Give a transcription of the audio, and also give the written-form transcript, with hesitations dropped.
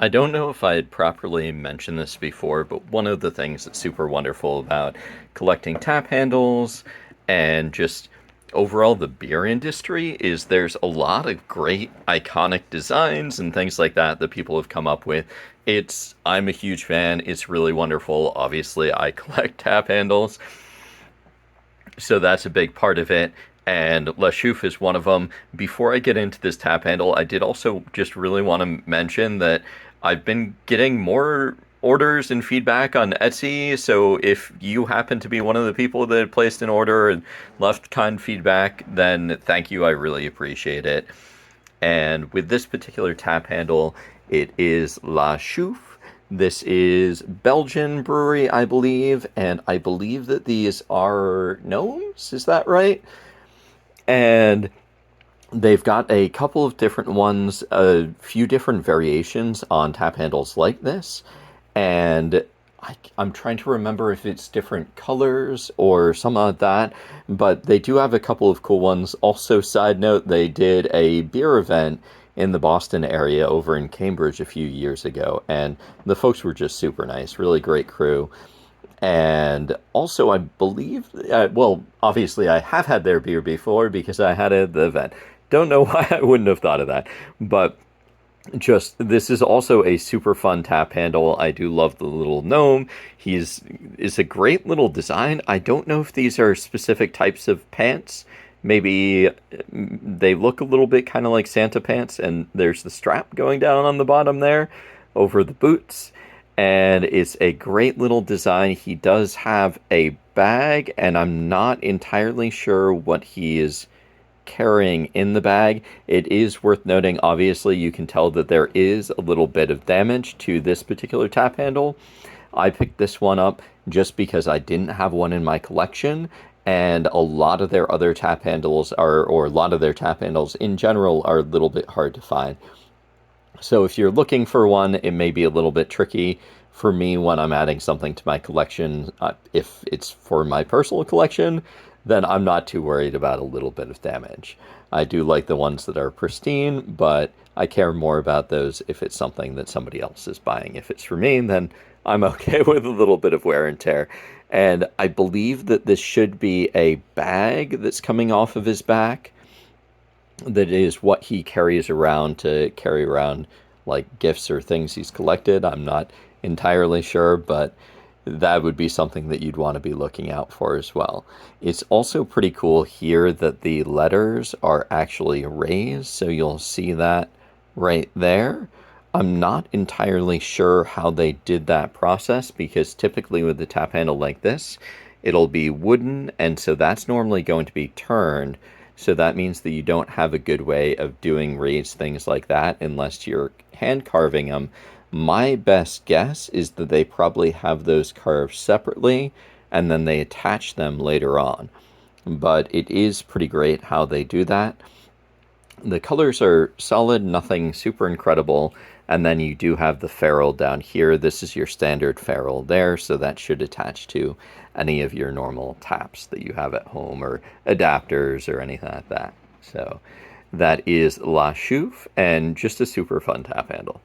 I don't know if I had properly mentioned this before, but one of the things that's super wonderful about collecting tap handles and just overall the beer industry is there's a lot of great iconic designs and things like that that people have come up with. I'm a huge fan. It's really wonderful. Obviously, I collect tap handles, so that's a big part of it. And La Chouffe is one of them. Before I get into this tap handle, I did also just really want to mention that I've been getting more orders and feedback on Etsy. So if you happen to be one of the people that placed an order and left kind feedback, then thank you. I really appreciate it. And with this particular tap handle, it is La Chouffe. This is Belgian brewery, I believe, and I believe that these are gnomes. Is that right? And they've got a couple of different ones, a few different variations on tap handles like this, and I'm trying to remember if it's different colors or something like that, but they do have a couple of cool ones. Also, side note, they did a beer event in the Boston area over in Cambridge a few years ago, and the folks were just super nice, really great crew. And also, I believe, well, obviously, I have had their beer before because I had it at the event. Don't know why I wouldn't have thought of that, but just this is also a super fun tap handle. I do love the little gnome. He's is a great little design. I don't know if these are specific types of pants. Maybe they look a little bit kind of like Santa pants, and there's the strap going down on the bottom there over the boots. And it's a great little design. He does have a bag, and I'm not entirely sure what he is carrying in the bag. It is worth noting, obviously, you can tell that there is a little bit of damage to this particular tap handle. I picked this one up just because I didn't have one in my collection, and a lot of their other tap handles are, or a lot of their tap handles in general, are a little bit hard to find. So if you're looking for one, it may be a little bit tricky for me when I'm adding something to my collection. If it's for my personal collection, then I'm not too worried about a little bit of damage. I do like the ones that are pristine, but I care more about those if it's something that somebody else is buying. If it's for me, then I'm okay with a little bit of wear and tear. And I believe that this should be a bag that's coming off of his back that is what he carries around to carry around like gifts or things he's collected. I'm not entirely sure, but that would be something that you'd want to be looking out for as well. It's also pretty cool here that the letters are actually raised, so you'll see that right there. I'm not entirely sure how they did that process because typically with the tap handle like this, it'll be wooden, and so that's normally going to be turned. So that means that you don't have a good way of doing raised things like that unless you're hand carving them. My best guess is that they probably have those carved separately and then they attach them later on. But it is pretty great how they do that. The colors are solid, nothing super incredible. And then you do have the ferrule down here. This is your standard ferrule there, so that should attach to any of your normal taps that you have at home or adapters or anything like that. So that is La Chouffe and just a super fun tap handle.